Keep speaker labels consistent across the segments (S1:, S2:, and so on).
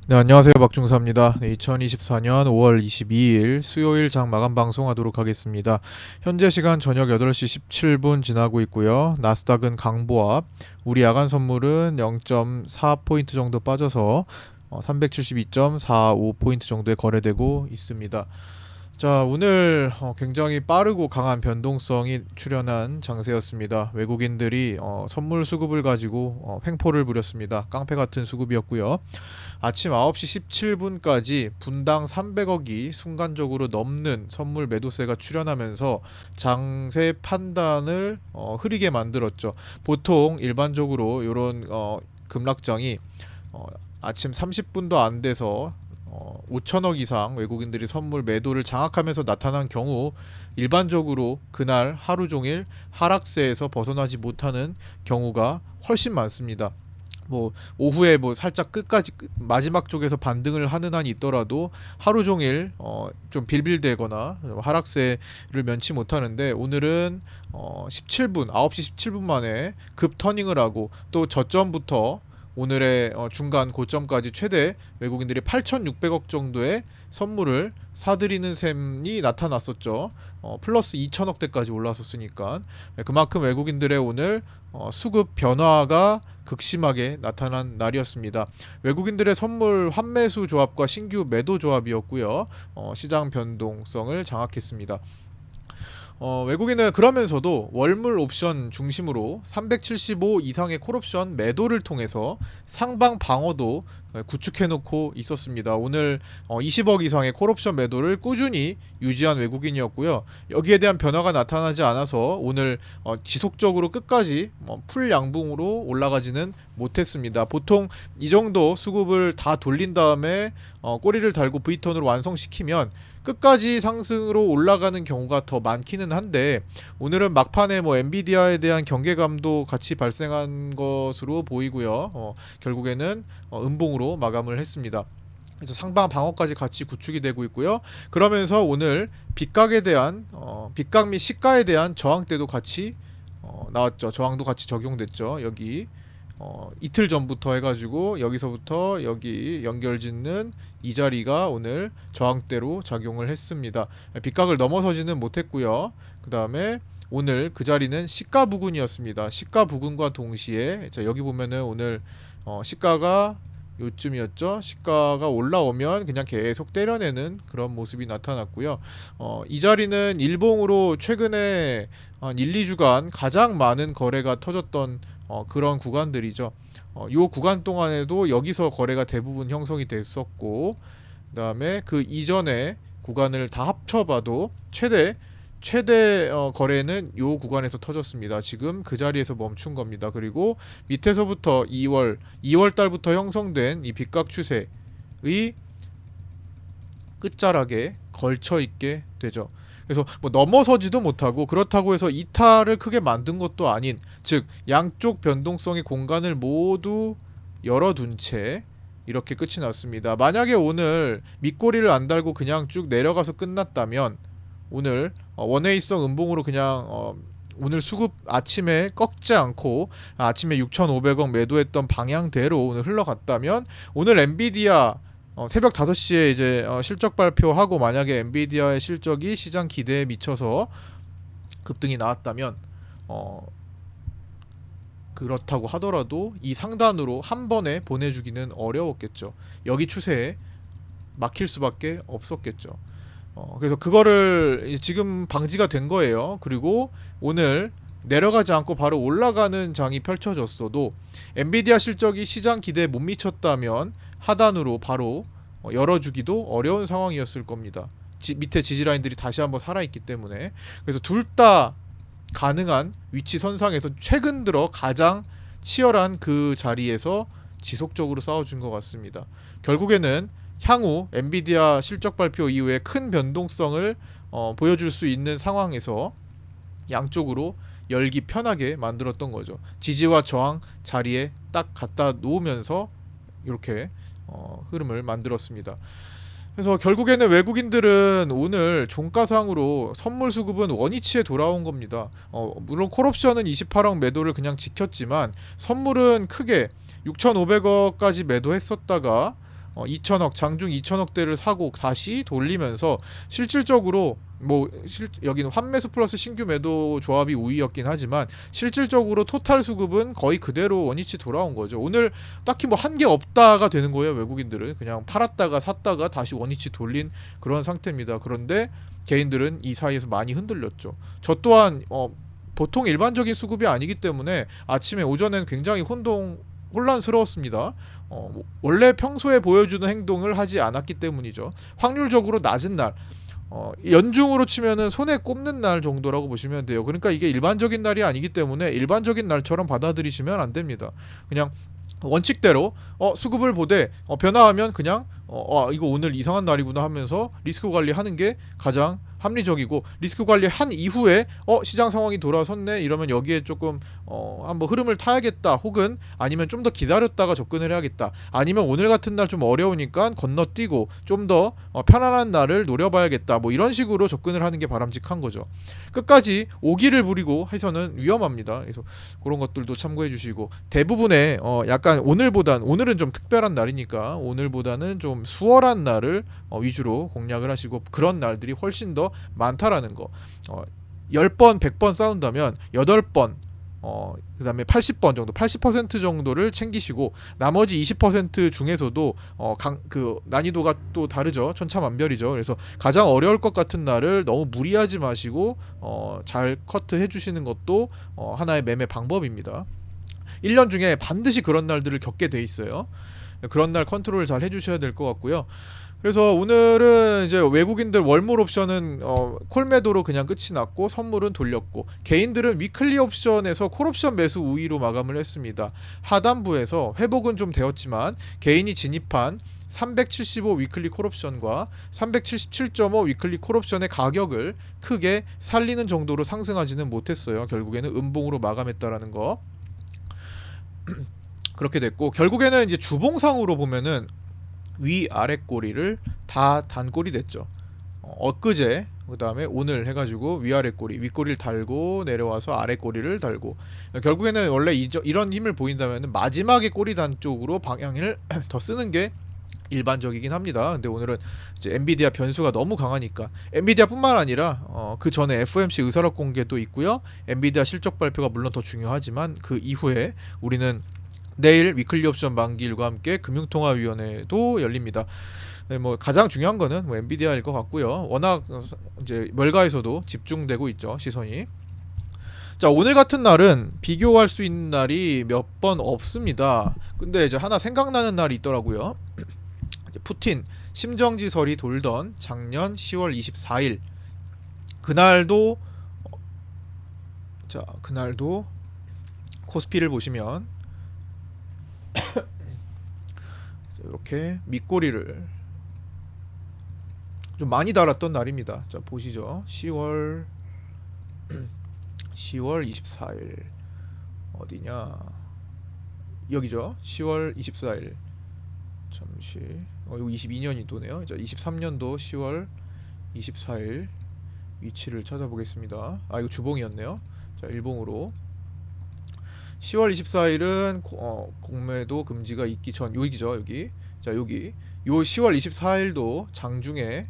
S1: 네, 안녕하세요. 박중사입니다. 네, 2024년 5월 22일 수요일 장 마감 방송하도록 하겠습니다. 현재 시간 저녁 8시 17분 지나고 있고요. 나스닥은 강보합, 우리 야간 선물은 0.4포인트 정도 빠져서 372.45포인트 정도에 거래되고 있습니다. 자, 오늘 굉장히 빠르고 강한 변동성이 출현한 장세였습니다. 외국인들이 선물 수급을 가지고 횡포를 부렸습니다. 깡패 같은 수급이었고요. 아침 9시 17분까지 분당 300억이 순간적으로 넘는 선물 매도세가 출현하면서 장세 판단을 흐리게 만들었죠. 보통 일반적으로 이런 급락장이 어, 아침 30분도 안 돼서 5천억 이상 외국인들이 선물 매도를 장악하면서 나타난 경우 일반적으로 그날 하루 종일 하락세에서 벗어나지 못하는 경우가 훨씬 많습니다. 뭐 오후에 뭐 살짝 끝까지 마지막 쪽에서 반등을 하는 한이 있더라도 하루 종일 좀 빌빌대거나 하락세를 면치 못하는데, 오늘은 17분 9시 17분 만에 급 터닝을 하고 또 저점부터 오늘의 중간 고점까지 최대 외국인들이 8,600억 정도의 선물을 사들이는 셈이 나타났었죠. 플러스 2천억대까지 올라섰으니까 그만큼 외국인들의 오늘 수급 변화가 극심하게 나타난 날이었습니다. 외국인들의 선물 환매수 조합과 신규 매도 조합이었고요. 시장 변동성을 장악했습니다. 외국인은 그러면서도 월물 옵션 중심으로 375 이상의 콜옵션 매도를 통해서 상방 방어도 구축해 놓고 있었습니다. 오늘 20억 이상의 콜옵션 매도를 꾸준히 유지한 외국인이었고요. 여기에 대한 변화가 나타나지 않아서 오늘 지속적으로 끝까지 풀 양봉으로 올라가지는 못했습니다. 보통 이 정도 수급을 다 돌린 다음에 꼬리를 달고 V턴으로 완성시키면 끝까지 상승으로 올라가는 경우가 더 많기는 한데, 오늘은 막판에 엔비디아에 대한 경계감도 같이 발생한 것으로 보이고요. 결국에는 음봉으로 마감을 했습니다. 그래서 상방 방어까지 같이 구축이 되고 있고요. 그러면서 오늘 빗각에 대한 빗각 및 시가에 대한 저항대도 같이 나왔죠. 저항도 같이 적용됐죠. 여기 이틀 전부터 해가지고 여기서부터 여기 연결짓는 이 자리가 오늘 저항대로 작용을 했습니다. 빗각을 넘어서지는 못했고요. 그 다음에 오늘 그 자리는 시가 부근이었습니다. 시가 부근과 동시에 자, 여기 보면은 오늘 시가가 요쯤이었죠. 시가가 올라오면 그냥 계속 때려내는 그런 모습이 나타났고요. 이 자리는 일봉으로 최근에 한 1, 2주간 가장 많은 거래가 터졌던 그런 구간들이죠. 요 구간 동안에도 여기서 거래가 대부분 형성이 됐었고, 그다음에 그 이전에 구간을 다 합쳐봐도 최대 거래는 요 구간에서 터졌습니다. 지금 그 자리에서 멈춘 겁니다. 그리고 밑에서부터 2월 달부터 형성된 이 빗각 추세의 끝자락에 걸쳐 있게 되죠. 그래서 넘어서지도 못하고 그렇다고 해서 이탈을 크게 만든 것도 아닌, 즉 양쪽 변동성의 공간을 모두 열어둔 채 이렇게 끝이 났습니다. 만약에 오늘 밑꼬리를 안 달고 그냥 쭉 내려가서 끝났다면 오늘 원웨이성 음봉으로 그냥 오늘 수급 아침에 꺾지 않고 아침에 6,500억 매도했던 방향대로 오늘 흘러갔다면, 오늘 엔비디아 새벽 5시에 이제 실적 발표하고 만약에 엔비디아의 실적이 시장 기대에 미쳐서 급등이 나왔다면 그렇다고 하더라도 이 상단으로 한 번에 보내주기는 어려웠겠죠. 여기 추세에 막힐 수밖에 없었겠죠. 그래서 그거를 지금 방지가 된 거예요. 그리고 오늘 내려가지 않고 바로 올라가는 장이 펼쳐졌어도 엔비디아 실적이 시장 기대에 못 미쳤다면 하단으로 바로 열어주기도 어려운 상황이었을 겁니다. 밑에 지지라인들이 다시 한번 살아있기 때문에. 그래서 둘 다 가능한 위치 선상에서 최근 들어 가장 치열한 그 자리에서 지속적으로 싸워준 것 같습니다. 결국에는 향후 엔비디아 실적 발표 이후에 큰 변동성을 보여줄 수 있는 상황에서 양쪽으로 열기 편하게 만들었던 거죠. 지지와 저항 자리에 딱 갖다 놓으면서 이렇게 흐름을 만들었습니다. 그래서 결국에는 외국인들은 오늘 종가상으로 선물 수급은 원위치에 돌아온 겁니다. 물론 콜옵션은 28억 매도를 그냥 지켰지만 선물은 크게 6,500억까지 매도했었다가 2천억 장중 2천억대를 사고 다시 돌리면서 실질적으로 여기는 환매수 플러스 신규 매도 조합이 우위였긴 하지만 실질적으로 토탈 수급은 거의 그대로 원위치 돌아온 거죠. 오늘 딱히 뭐 한 게 없다가 되는 거예요. 외국인들은 그냥 팔았다가 샀다가 다시 원위치 돌린 그런 상태입니다. 그런데 개인들은 이 사이에서 많이 흔들렸죠. 저 또한 보통 일반적인 수급이 아니기 때문에 아침에 오전엔 굉장히 혼란스러웠습니다. 원래 평소에 보여주는 행동을 하지 않았기 때문이죠. 확률적으로 낮은 날, 연중으로 치면은 손에 꼽는 날 정도라고 보시면 돼요. 그러니까 이게 일반적인 날이 아니기 때문에 일반적인 날처럼 받아들이시면 안 됩니다. 그냥 원칙대로 수급을 보되 변화하면 그냥 이거 오늘 이상한 날이구나 하면서 리스크 관리하는 게 가장 합리적이고, 리스크 관리한 이후에 시장 상황이 돌아섰네 이러면 여기에 조금 한번 흐름을 타야겠다, 혹은 아니면 좀 더 기다렸다가 접근을 해야겠다, 아니면 오늘 같은 날 좀 어려우니까 건너뛰고 좀 더 편안한 날을 노려봐야겠다, 뭐 이런 식으로 접근을 하는 게 바람직한 거죠. 끝까지 오기를 부리고 해서는 위험합니다. 그래서 그런 것들도 참고해 주시고, 대부분의 약간 오늘은 좀 특별한 날이니까 오늘보다는 좀 수월한 날을 위주로 공략을 하시고, 그런 날들이 훨씬 더 많다라는 거. 10번 100번 싸운다면 8번 그 다음에 80번 정도, 80% 정도를 챙기시고, 나머지 20% 중에서도 그 난이도가 또 다르죠. 천차만별이죠. 그래서 가장 어려울 것 같은 날을 너무 무리하지 마시고 잘 커트 해주시는 것도 하나의 매매 방법입니다. 1년 중에 반드시 그런 날들을 겪게 돼 있어요. 그런 날 컨트롤 잘 해주셔야 될 것 같고요. 그래서 오늘은 이제 외국인들 월몰 옵션은 콜 매도로 그냥 끝이 났고, 선물은 돌렸고, 개인들은 위클리 옵션에서 콜 옵션 매수 우위로 마감을 했습니다. 하단부에서 회복은 좀 되었지만 개인이 진입한 375 위클리 콜 옵션과 377.5 위클리 콜 옵션의 가격을 크게 살리는 정도로 상승하지는 못했어요. 결국에는 음봉으로 마감했다라는 거. 그렇게 됐고, 결국에는 이제 주봉상으로 보면은 위 아래 꼬리를 다 단꼬리 됐죠. 엊그제 그 다음에 오늘 해가지고 위아래 꼬리, 윗꼬리를 달고 내려와서 아래 꼬리를 달고, 결국에는 원래 이런 힘을 보인다면 마지막에 꼬리 단 쪽으로 방향을 더 쓰는 게 일반적이긴 합니다. 근데 오늘은 이제 엔비디아 변수가 너무 강하니까, 엔비디아뿐만 아니라 그 전에 FOMC 의사록 공개도 있고요. 엔비디아 실적 발표가 물론 더 중요하지만 그 이후에 우리는 내일 위클리 옵션 만기일과 함께 금융통화위원회도 열립니다. 네, 뭐 가장 중요한 거는 뭐 엔비디아일 것 같고요. 워낙 이제 멀가에서도 집중되고 있죠, 시선이. 자, 오늘 같은 날은 비교할 수 있는 날이 몇 번 없습니다. 근데 이제 하나 생각나는 날이 있더라고요. 푸틴 심정지설이 돌던 작년 10월 24일 그날도 그날도 코스피를 보시면 이렇게 밑꼬리를 좀 많이 달았던 날입니다. 자, 보시죠. 10월 24일 어디냐, 여기죠. 10월 24일 잠시 이거 22년도네요. 자, 23년도 10월 24일 위치를 찾아보겠습니다. 이거 주봉이었네요. 자, 일봉으로 10월 24일은 공매도 금지가 있기 전 여기죠. 여기. 자, 여기 요 10월 24일도 장중에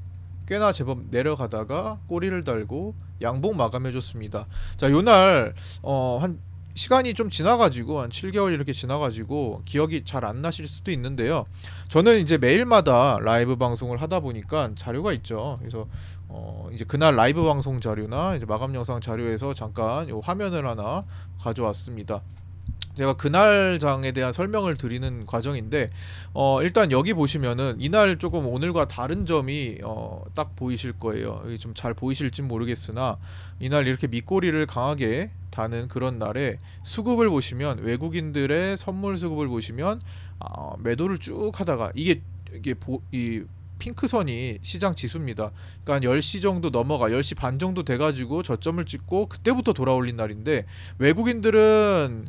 S1: 꽤나 제법 내려가다가 꼬리를 달고 양봉 마감해줬습니다. 자, 요날 한 시간이 좀 지나가지고 한 7개월 이렇게 지나가지고 기억이 잘 안 나실 수도 있는데요. 저는 이제 매일마다 라이브 방송을 하다 보니까 자료가 있죠. 그래서 이제 그날 라이브 방송 자료나 이제 마감 영상 자료에서 잠깐 요 화면을 하나 가져왔습니다. 제가 그날 장에 대한 설명을 드리는 과정인데, 일단 여기 보시면은 이날 조금 오늘과 다른 점이 딱 보이실 거예요. 여기 좀 잘 보이실진 모르겠으나, 이날 이렇게 밑꼬리를 강하게 다는 그런 날에 수급을 보시면, 외국인들의 선물 수급을 보시면 매도를 쭉 하다가 이 핑크선이 시장 지수입니다. 그러니까 10시 정도 넘어가 10시 반 정도 돼가지고 저점을 찍고 그때부터 돌아올린 날인데, 외국인들은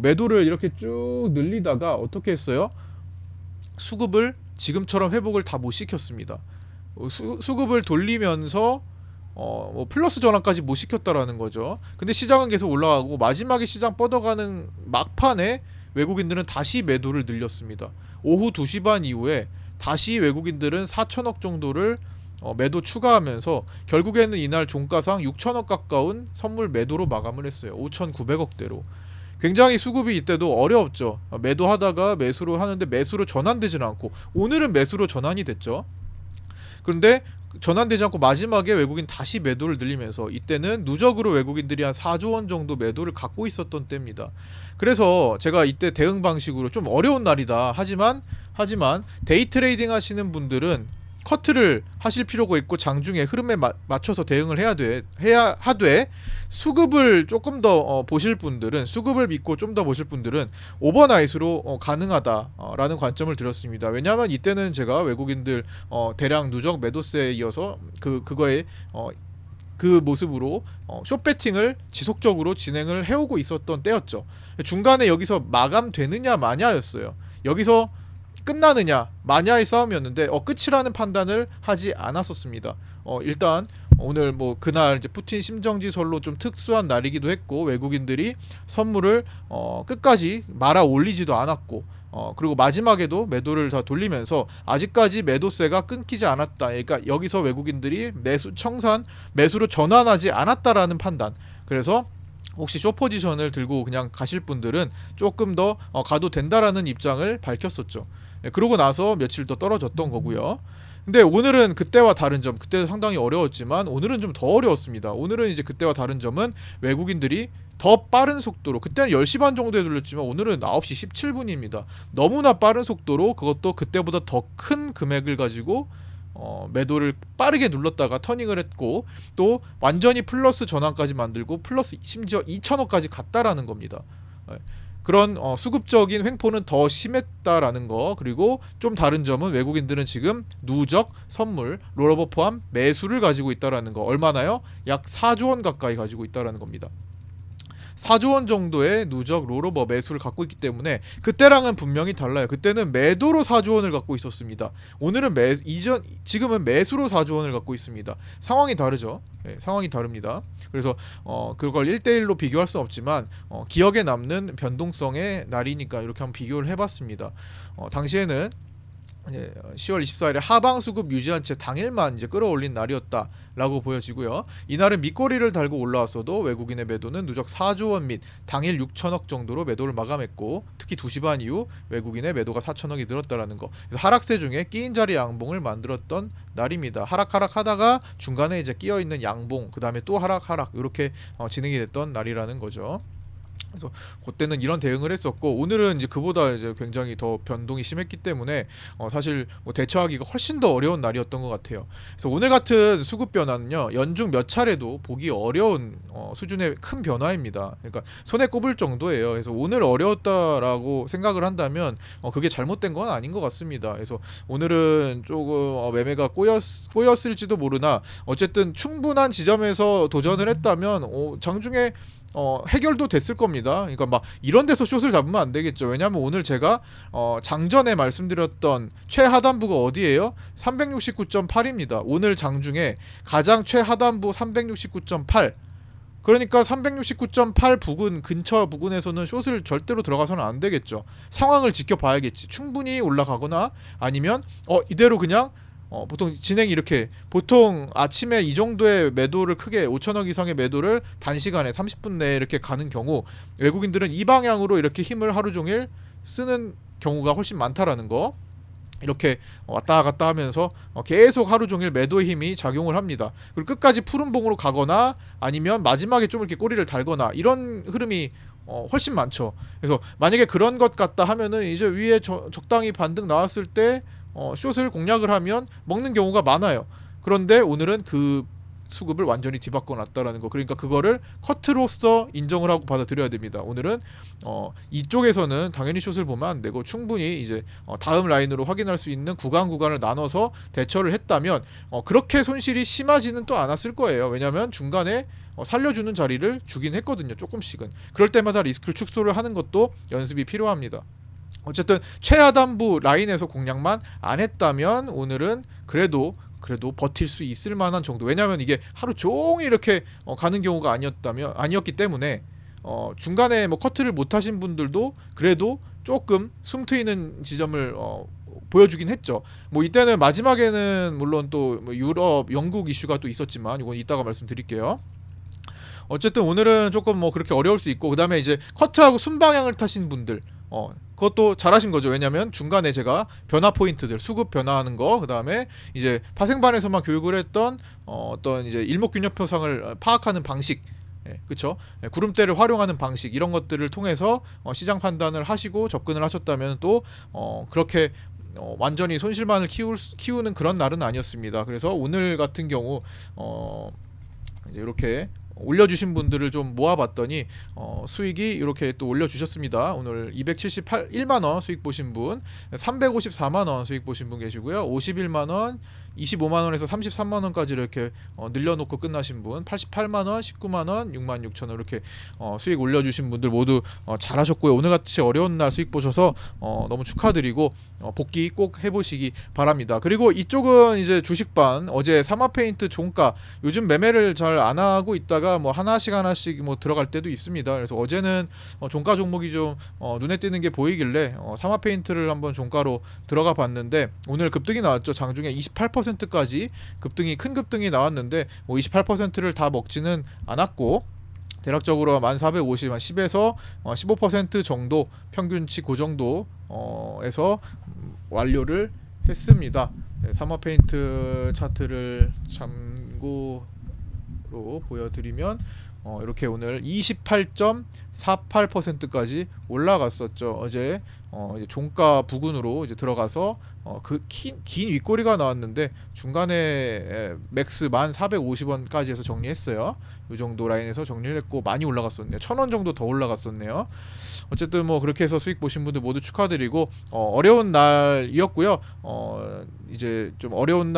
S1: 매도를 이렇게 쭉 늘리다가 어떻게 했어요? 수급을 지금처럼 회복을 다 못 시켰습니다. 수급을 돌리면서 뭐 플러스 전환까지 못 시켰다라는 거죠. 근데 시장은 계속 올라가고 마지막에 시장 뻗어가는 막판에 외국인들은 다시 매도를 늘렸습니다. 오후 2시 반 이후에 다시 외국인들은 4천억 정도를 매도 추가하면서 결국에는 이날 종가상 6천억 가까운 선물 매도로 마감을 했어요. 5,900억대로. 굉장히 수급이 이때도 어려웠죠. 매도하다가 매수로 하는데 매수로 전환되지는 않고, 오늘은 매수로 전환이 됐죠. 그런데 전환되지 않고 마지막에 외국인 다시 매도를 늘리면서 이때는 누적으로 외국인들이 한 4조 원 정도 매도를 갖고 있었던 때입니다. 그래서 제가 이때 대응 방식으로 좀 어려운 날이다. 하지만 데이 트레이딩 하시는 분들은 커트를 하실 필요가 있고 장중에 흐름에 맞춰서 대응을 해야 하되, 수급을 조금 더 보실 분들은, 수급을 믿고 좀 더 보실 분들은 오버나잇으로 가능하다라는 관점을 드렸습니다. 왜냐하면 이때는 제가 외국인들 대량 누적 매도세에 이어서 그거에 그 모습으로 숏배팅을 지속적으로 진행을 해오고 있었던 때였죠. 중간에 여기서 마감되느냐 마냐였어요. 여기서 끝나느냐 마냐의 싸움이었는데 끝이라는 판단을 하지 않았었습니다. 일단 오늘 뭐 그날 이제 푸틴 심정지설로 좀 특수한 날이기도 했고, 외국인들이 선물을 끝까지 말아 올리지도 않았고, 그리고 마지막에도 매도를 다 돌리면서 아직까지 매도세가 끊기지 않았다. 그러니까 여기서 외국인들이 매수로 전환하지 않았다라는 판단. 그래서 혹시 숏 포지션을 들고 그냥 가실 분들은 조금 더 가도 된다라는 입장을 밝혔었죠. 그러고 나서 며칠 더 떨어졌던 거고요. 근데 오늘은 그때와 다른 점, 그때도 상당히 어려웠지만 오늘은 좀 더 어려웠습니다. 오늘은 이제 그때와 다른 점은 외국인들이 더 빠른 속도로, 그때는 10시 반 정도에 돌렸지만 오늘은 9시 17분입니다. 너무나 빠른 속도로, 그것도 그때보다 더 큰 금액을 가지고 매도를 빠르게 눌렀다가 터닝을 했고, 또 완전히 플러스 전환까지 만들고 플러스 심지어 2천억까지 갔다라는 겁니다. 그런 수급적인 횡포는 더 심했다라는 거. 그리고 좀 다른 점은 외국인들은 지금 누적 선물 롤오버 포함 매수를 가지고 있다라는 거. 얼마나요? 약 4조 원 가까이 가지고 있다라는 겁니다. 4조 원 정도의 누적 롤오버 매수를 갖고 있기 때문에 그때랑은 분명히 달라요. 그때는 매도로 4조 원을 갖고 있었습니다. 오늘은 지금은 매수로 4조 원을 갖고 있습니다. 상황이 다르죠. 상황이 다릅니다. 그래서 그걸 1대1로 비교할 수는 없지만 기억에 남는 변동성의 날이니까 이렇게 한번 비교를 해봤습니다. 당시에는 10월 24일에 하방 수급 유지한 채 당일만 이제 끌어올린 날이었다라고 보여지고요. 이날은 밑꼬리를 달고 올라왔어도 외국인의 매도는 누적 4조 원 및 당일 6천억 정도로 매도를 마감했고, 특히 2시 반 이후 외국인의 매도가 4천억이 늘었다라는 거. 그래서 하락세 중에 끼인 자리 양봉을 만들었던 날입니다. 하락 하다가 중간에 이제 끼어 있는 양봉, 그 다음에 또 하락 이렇게 진행이 됐던 날이라는 거죠. 그래서 그때는 이런 대응을 했었고, 오늘은 이제 그보다 이제 굉장히 더 변동이 심했기 때문에 사실 뭐 대처하기가 훨씬 더 어려운 날이었던 것 같아요. 그래서 오늘 같은 수급 변화는요, 연중 몇 차례도 보기 어려운 수준의 큰 변화입니다. 그러니까 손에 꼽을 정도예요. 그래서 오늘 어려웠다라고 생각을 한다면 그게 잘못된 건 아닌 것 같습니다. 그래서 오늘은 조금 매매가 꼬였을지도 모르나, 어쨌든 충분한 지점에서 도전을 했다면 장중에 해결도 됐을 겁니다. 그러니까 막 이런 데서 숏을 잡으면 안 되겠죠. 왜냐하면 오늘 제가 장전에 말씀드렸던 최하단부가 어디예요? 369.8입니다. 오늘 장중에 가장 최하단부 369.8. 그러니까 369.8 부근 근처 부근에서는 숏을 절대로 들어가서는 안 되겠죠. 상황을 지켜봐야겠지. 충분히 올라가거나 아니면 이대로 그냥 보통 진행이 이렇게, 보통 아침에 이 정도의 매도를 크게 5천억 이상의 매도를 단시간에 30분 내에 이렇게 가는 경우, 외국인들은 이 방향으로 이렇게 힘을 하루 종일 쓰는 경우가 훨씬 많다라는 거. 이렇게 왔다 갔다 하면서 계속 하루 종일 매도의 힘이 작용을 합니다. 그리고 끝까지 푸른봉으로 가거나 아니면 마지막에 좀 이렇게 꼬리를 달거나, 이런 흐름이 훨씬 많죠. 그래서 만약에 그런 것 같다 하면은 이제 위에 적당히 반등 나왔을 때 숏을 공략을 하면 먹는 경우가 많아요. 그런데 오늘은 그 수급을 완전히 뒤바꿔 놨다라는 거. 그러니까 그거를 커트로서 인정을 하고 받아들여야 됩니다. 오늘은 이쪽에서는 당연히 숏을 보면 안 되고, 충분히 이제 다음 라인으로 확인할 수 있는 구간을 나눠서 대처를 했다면 그렇게 손실이 심하지는 또 않았을 거예요. 왜냐하면 중간에 살려주는 자리를 주긴 했거든요. 조금씩은. 그럴 때마다 리스크를 축소를 하는 것도 연습이 필요합니다. 어쨌든 최하단부 라인에서 공략만 안 했다면 오늘은 그래도 버틸 수 있을 만한 정도. 왜냐하면 이게 하루 종일 이렇게 가는 경우가 아니었기 때문에 중간에 뭐 커트를 못 하신 분들도 그래도 조금 숨 트이는 지점을 보여주긴 했죠. 뭐 이때는 마지막에는 물론 또 뭐 유럽, 영국 이슈가 또 있었지만 이건 이따가 말씀드릴게요. 어쨌든 오늘은 조금 뭐 그렇게 어려울 수 있고, 그 다음에 이제 커트하고 순방향을 타신 분들, 그것도 잘하신 거죠. 왜냐면 중간에 제가 변화 포인트들, 수급 변화하는 거, 그 다음에 이제 파생반에서만 교육을 했던 어떤 이제 일목균형표상을 파악하는 방식, 그쵸? 구름대를 활용하는 방식, 이런 것들을 통해서 시장 판단을 하시고 접근을 하셨다면 또 그렇게 완전히 손실만을 키우는 그런 날은 아니었습니다. 그래서 오늘 같은 경우 이렇게 올려주신 분들을 좀 모아봤더니 수익이 이렇게 또 올려주셨습니다. 오늘 278만원 수익 보신 분, 354만원 수익 보신 분 계시고요. 51만원, 25만원에서 33만원까지 이렇게 늘려놓고 끝나신 분, 88만원, 19만원, 66,000원 이렇게 수익 올려주신 분들 모두 잘하셨고요. 오늘같이 어려운 날 수익 보셔서 너무 축하드리고 복귀 꼭 해보시기 바랍니다. 그리고 이쪽은 이제 주식반, 어제 사마페인트 종가 요즘 매매를 잘 안 하고 있다가 뭐 하나씩 뭐 들어갈 때도 있습니다. 그래서 어제는 종가 종목이 좀 눈에 띄는 게 보이길래 사마페인트를 한번 종가로 들어가 봤는데 오늘 급등이 나왔죠. 장중에 28%까지 급등이, 큰 급등이 나왔는데 뭐 28%를 다 먹지는 않았고 대략적으로 1450, 한 10에서 15% 정도 평균치 그 정도에서 완료를 했습니다. 네, 사마페인트 차트를 참고로 보여드리면 이렇게 오늘 28.48%까지 올라갔었죠. 어제 이제 종가 부근으로 이제 들어가서 그 긴 윗꼬리가 나왔는데 중간에 맥스 1450원까지 해서 정리했어요. 이 정도 라인에서 정리를 했고 많이 올라갔었네요. 1000원 정도 더 올라갔었네요. 어쨌든 뭐 그렇게 해서 수익 보신 분들 모두 축하드리고 어려운 날이었고요. 이제 좀 어려운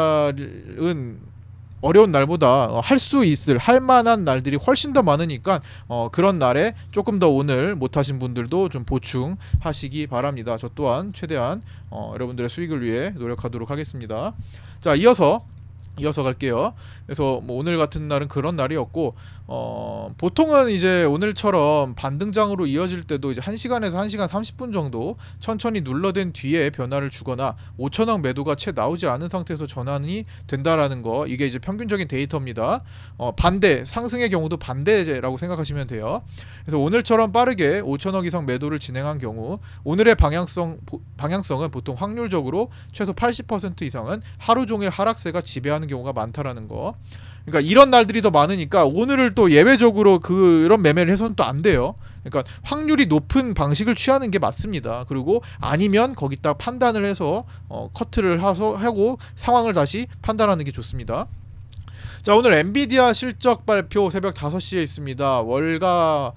S1: 날보다 할 수 있을, 할 만한 날들이 훨씬 더 많으니까 그런 날에 조금 더 오늘 못하신 분들도 좀 보충하시기 바랍니다. 저 또한 최대한 여러분들의 수익을 위해 노력하도록 하겠습니다. 자, 이어서 갈게요. 그래서 뭐 오늘 같은 날은 그런 날이었고 보통은 이제 오늘처럼 반등장으로 이어질 때도 이제 1시간에서 1시간 30분 정도 천천히 눌러댄 뒤에 변화를 주거나 5천억 매도가 채 나오지 않은 상태에서 전환이 된다라는 거, 이게 이제 평균적인 데이터입니다. 반대, 상승의 경우도 반대라고 생각하시면 돼요. 그래서 오늘처럼 빠르게 5천억 이상 매도를 진행한 경우 오늘의 방향성은 보통 확률적으로 최소 80% 이상은 하루 종일 하락세가 지배하는 경우가 많다라는 거. 그러니까 이런 날들이 더 많으니까 오늘을 또 예외적으로 그런 매매를 해서는 또 안 돼요. 그러니까 확률이 높은 방식을 취하는 게 맞습니다. 그리고 아니면 거기다 판단을 해서 커트를 하고 상황을 다시 판단하는 게 좋습니다. 자, 오늘 엔비디아 실적 발표 새벽 5시에 있습니다. 월가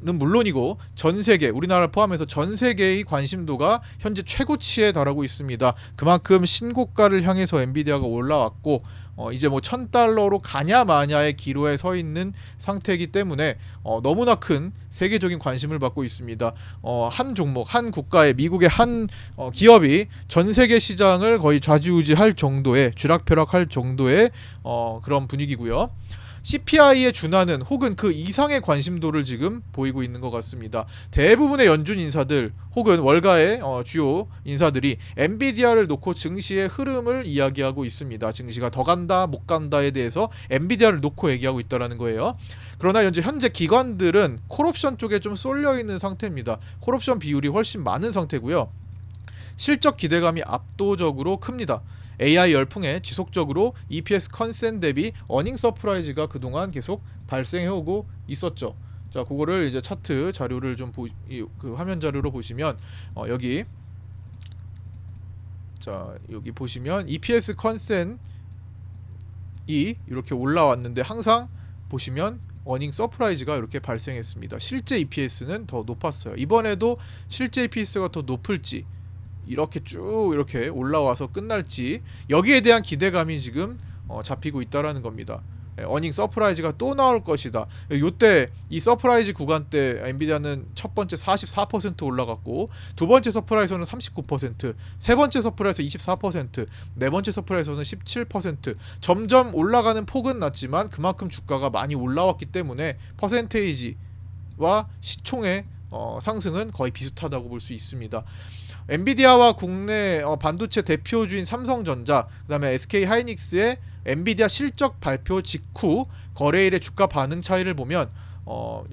S1: 는 물론이고 전 세계, 우리나라를 포함해서 전 세계의 관심도가 현재 최고치에 달하고 있습니다. 그만큼 신고가를 향해서 엔비디아가 올라왔고 이제 뭐 $1000로 가냐 마냐의 기로에 서 있는 상태이기 때문에 너무나 큰 세계적인 관심을 받고 있습니다. 한 종목, 한 국가의, 미국의 한 기업이 전 세계 시장을 거의 좌지우지할 정도의, 쥐락펴락할 정도의 그런 분위기고요. CPI에 준하는 혹은 그 이상의 관심도를 지금 보이고 있는 것 같습니다. 대부분의 연준 인사들 혹은 월가의 주요 인사들이 엔비디아를 놓고 증시의 흐름을 이야기하고 있습니다. 증시가 더 간다 못 간다에 대해서 엔비디아를 놓고 얘기하고 있다는 거예요. 그러나 현재 기관들은 콜옵션 쪽에 좀 쏠려 있는 상태입니다. 콜옵션 비율이 훨씬 많은 상태고요. 실적 기대감이 압도적으로 큽니다. AI 열풍에 지속적으로 EPS 컨센 대비 어닝 서프라이즈가 그동안 계속 발생해오고 있었죠. 자, 그거를 이제 차트 자료를 좀 그 화면 자료로 보시면 여기 보시면 EPS 컨센이 이렇게 올라왔는데 항상 보시면 어닝 서프라이즈가 이렇게 발생했습니다. 실제 EPS는 더 높았어요. 이번에도 실제 EPS가 더 높을지, 이렇게 쭉 이렇게 올라와서 끝날지, 여기에 대한 기대감이 지금 잡히고 있다라는 겁니다. 어닝 서프라이즈가 또 나올 것이다. 요때 이 서프라이즈 구간 때 엔비디아는 첫 번째 44% 올라갔고, 두 번째 서프라이즈는 39%, 세 번째 서프라이즈 24%, 네 번째 서프라이즈는 17%. 점점 올라가는 폭은 낮지만 그만큼 주가가 많이 올라왔기 때문에 퍼센테이지와 시총의 상승은 거의 비슷하다고 볼 수 있습니다. 엔비디아와 국내 반도체 대표주인 삼성전자, 그다음에 SK 하이닉스의 엔비디아 실적 발표 직후 거래일의 주가 반응 차이를 보면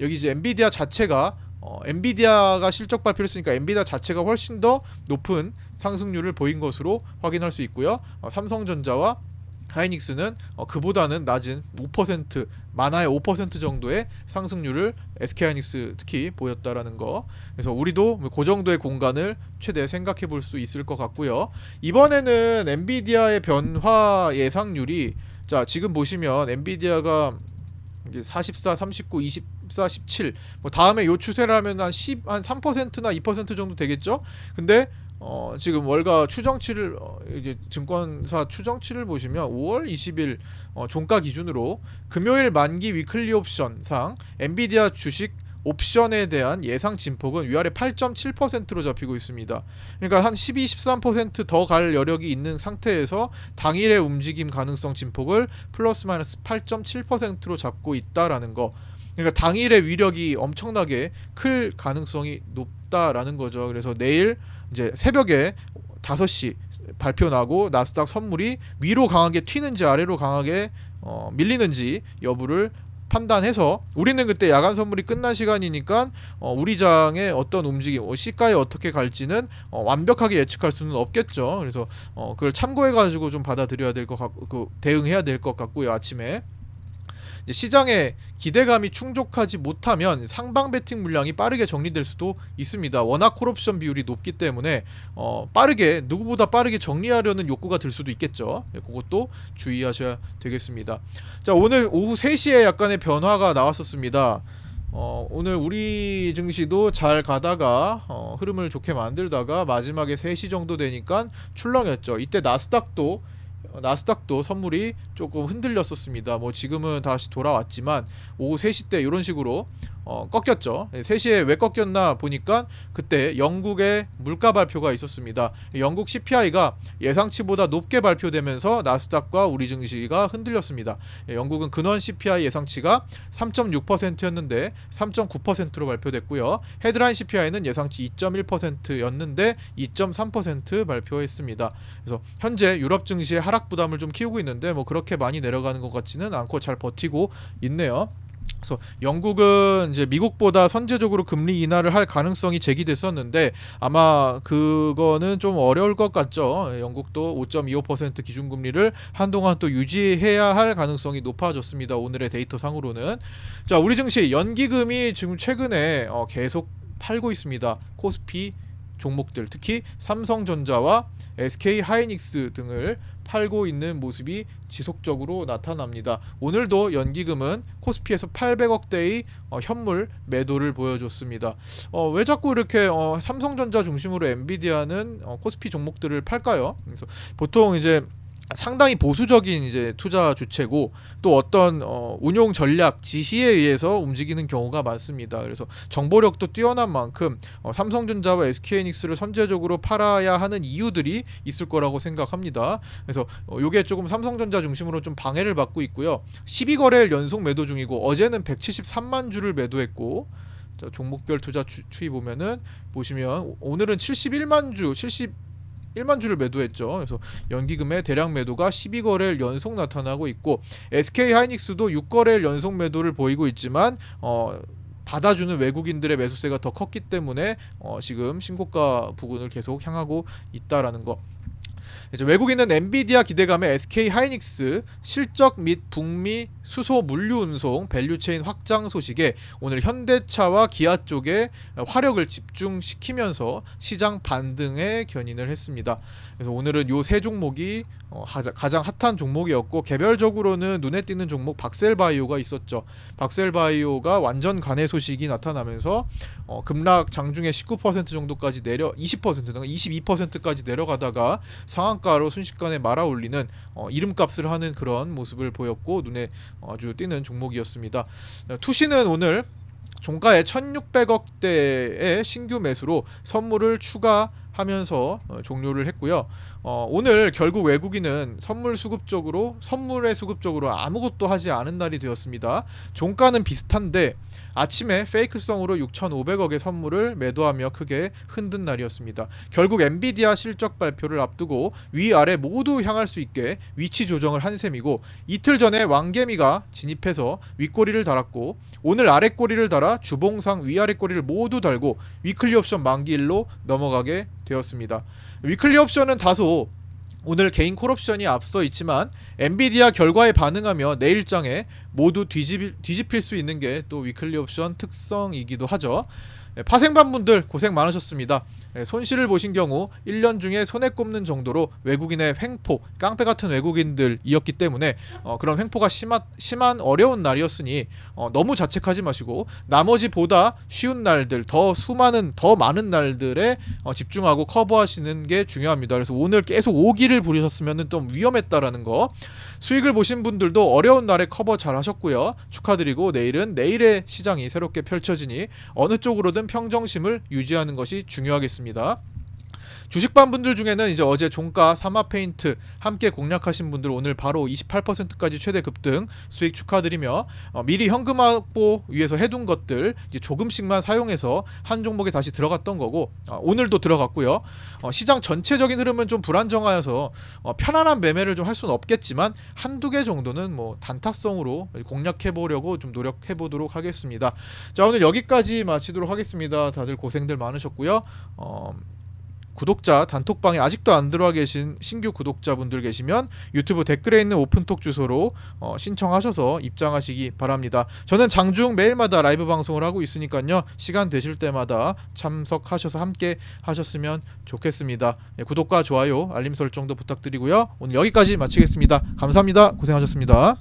S1: 여기 이제 엔비디아 자체가 엔비디아가 실적 발표를 했으니까 엔비디아 자체가 훨씬 더 높은 상승률을 보인 것으로 확인할 수 있고요. 삼성전자와 하이닉스는 그보다는 낮은 5% 많아야 5% 정도의 상승률을 SK하이닉스 특히 보였다라는 거. 그래서 우리도 그 정도의 공간을 최대 생각해 볼 수 있을 것 같고요. 이번에는 엔비디아의 변화 예상률이 자 지금 보시면 엔비디아가 이제 44, 39, 24, 17. 뭐 다음에 요 추세를 하면 한 3%나 2% 정도 되겠죠? 근데 지금 월가 추정치를 이제 증권사 추정치를 보시면 5월 20일 종가 기준으로 금요일 만기 위클리 옵션상 엔비디아 주식 옵션에 대한 예상 진폭은 위아래 8.7%로 잡히고 있습니다. 그러니까 한 12, 13%더 갈 여력이 있는 상태에서 당일의 움직임 가능성 진폭을 플러스 마이너스 8.7%로 잡고 있다라는 거. 그러니까 당일의 위력이 엄청나게 클 가능성이 높다라는 거죠. 그래서 내일 이제 새벽에 5시 발표 나고 나스닥 선물이 위로 강하게 튀는지 아래로 강하게 밀리는지 여부를 판단해서 우리는 그때 야간 선물이 끝난 시간이니까 우리 장의 어떤 움직임, 시가에 어떻게 갈지는 완벽하게 예측할 수는 없겠죠. 그래서 그걸 참고해가지고 좀 받아들여야 될 것 같고 대응해야 될 것 같고요. 아침에 시장의 기대감이 충족하지 못하면 상방 베팅 물량이 빠르게 정리될 수도 있습니다. 워낙 콜옵션 비율이 높기 때문에 빠르게 누구보다 빠르게 정리하려는 욕구가 들 수도 있겠죠. 그것도 주의하셔야 되겠습니다. 자, 오늘 오후 3시에 약간의 변화가 나왔었습니다. 오늘 우리 증시도 잘 가다가 흐름을 좋게 만들다가 마지막에 3시 정도 되니까 출렁였죠. 이때 나스닥도 선물이 조금 흔들렸었습니다. 뭐 지금은 다시 돌아왔지만 오후 3시 때 이런 식으로 꺾였죠. 3시에 왜 꺾였나 보니까 그때 영국의 물가 발표가 있었습니다. 영국 CPI가 예상치보다 높게 발표되면서 나스닥과 우리 증시가 흔들렸습니다. 영국은 근원 CPI 예상치가 3.6%였는데 3.9%로 발표됐고요. 헤드라인 CPI는 예상치 2.1%였는데 2.3% 발표했습니다. 그래서 현재 유럽 증시의 하락 부담을 좀 키우고 있는데 뭐 그렇게 많이 내려가는 것 같지는 않고 잘 버티고 있네요. 그래서 영국은 이제 미국보다 선제적으로 금리 인하를 할 가능성이 제기됐었는데 아마 그거는 좀 어려울 것 같죠. 영국도 5.25% 기준금리를 한동안 또 유지해야 할 가능성이 높아졌습니다. 오늘의 데이터 상으로는. 자, 우리 증시 연기금이 지금 최근에 계속 팔고 있습니다. 코스피 종목들 특히 삼성전자와 SK 하이닉스 등을 팔고 있는 모습이 지속적으로 나타납니다. 오늘도 연기금은 코스피에서 800억대의 현물 매도를 보여줬습니다. 왜 자꾸 이렇게 삼성전자 중심으로 엔비디아는 코스피 종목들을 팔까요? 그래서 보통 이제 상당히 보수적인 이제 투자 주체고 또 어떤 운용 전략 지시에 의해서 움직이는 경우가 많습니다. 그래서 정보력도 뛰어난 만큼 삼성전자와 SK하이닉스를 선제적으로 팔아야 하는 이유들이 있을 거라고 생각합니다. 그래서 요게 조금 삼성전자 중심으로 좀 방해를 받고 있고요. 12거래일 연속 매도 중이고 어제는 173만 주를 매도했고 자, 종목별 투자 추이 보시면 오늘은 71만 주를 매도했죠. 그래서 연기금의 대량 매도가 12거래일 연속 나타나고 있고 SK하이닉스도 6거래일 연속 매도를 보이고 있지만 받아주는 외국인들의 매수세가 더 컸기 때문에 지금 신고가 부근을 계속 향하고 있다라는 거. 이제 외국인은 엔비디아 기대감에 SK하이닉스 실적 및 북미 수소 물류 운송 밸류체인 확장 소식에 오늘 현대차와 기아 쪽에 화력을 집중시키면서 시장 반등에 견인을 했습니다. 그래서 오늘은 요 세 종목이 가장 핫한 종목이었고 개별적으로는 눈에 띄는 종목 박셀바이오가 있었죠. 박셀바이오가 완전 간회 소식이 나타나면서 급락 장중에 19% 정도까지 20%나 22%까지 내려가다가 상한가로 순식간에 말아올리는 이름값을 하는 그런 모습을 보였고 눈에 아주 띄는 종목이었습니다. 투시는 오늘 종가에 1600억대의 신규 매수로 선물을 추가하면서 종료를 했고요. 오늘 결국 외국인은 선물의 수급 쪽으로 아무것도 하지 않은 날이 되었습니다. 종가는 비슷한데 아침에 페이크성으로 6,500억의 선물을 매도하며 크게 흔든 날이었습니다. 결국 엔비디아 실적 발표를 앞두고 위아래 모두 향할 수 있게 위치 조정을 한 셈이고, 이틀 전에 왕개미가 진입해서 윗꼬리를 달았고 오늘 아랫꼬리를 달아 주봉상 위아래 꼬리를 모두 달고 위클리 옵션 만기일로 넘어가게 되었습니다. 위클리 옵션은 다소 오늘 개인 콜옵션이 앞서 있지만 엔비디아 결과에 반응하며 내일장에 모두 뒤집힐 수 있는 게 또 위클리 옵션 특성이기도 하죠. 파생반분들 고생 많으셨습니다. 손실을 보신 경우 1년 중에 손에 꼽는 정도로 외국인의 횡포, 깡패 같은 외국인들이었기 때문에 그런 횡포가 심한 어려운 날이었으니 너무 자책하지 마시고 나머지 보다 쉬운 날들, 더 많은 날들에 집중하고 커버하시는 게 중요합니다. 그래서 오늘 계속 오기를 부리셨으면 좀 위험했다라는 거. 수익을 보신 분들도 어려운 날에 커버 잘 하셨고요. 축하드리고 내일은 내일의 시장이 새롭게 펼쳐지니 어느 쪽으로든 평정심을 유지하는 것이 중요하겠습니다. 주식반 분들 중에는 이제 어제 종가 사마페인트 함께 공략하신 분들 오늘 바로 28%까지 최대 급등 수익 축하드리며 미리 현금 확보 위해서 해둔 것들 이제 조금씩만 사용해서 한 종목에 다시 들어갔던 거고 오늘도 들어갔고요. 시장 전체적인 흐름은 좀 불안정하여서 편안한 매매를 좀 할 수는 없겠지만 한두 개 정도는 뭐 단타성으로 공략해 보려고 좀 노력해 보도록 하겠습니다. 자, 오늘 여기까지 마치도록 하겠습니다. 다들 고생들 많으셨고요. 구독자 단톡방에 아직도 안 들어와 계신 신규 구독자분들 계시면 유튜브 댓글에 있는 오픈톡 주소로 신청하셔서 입장하시기 바랍니다. 저는 장중 매일마다 라이브 방송을 하고 있으니까요. 시간 되실 때마다 참석하셔서 함께 하셨으면 좋겠습니다. 구독과 좋아요, 알림 설정도 부탁드리고요. 오늘 여기까지 마치겠습니다. 감사합니다. 고생하셨습니다.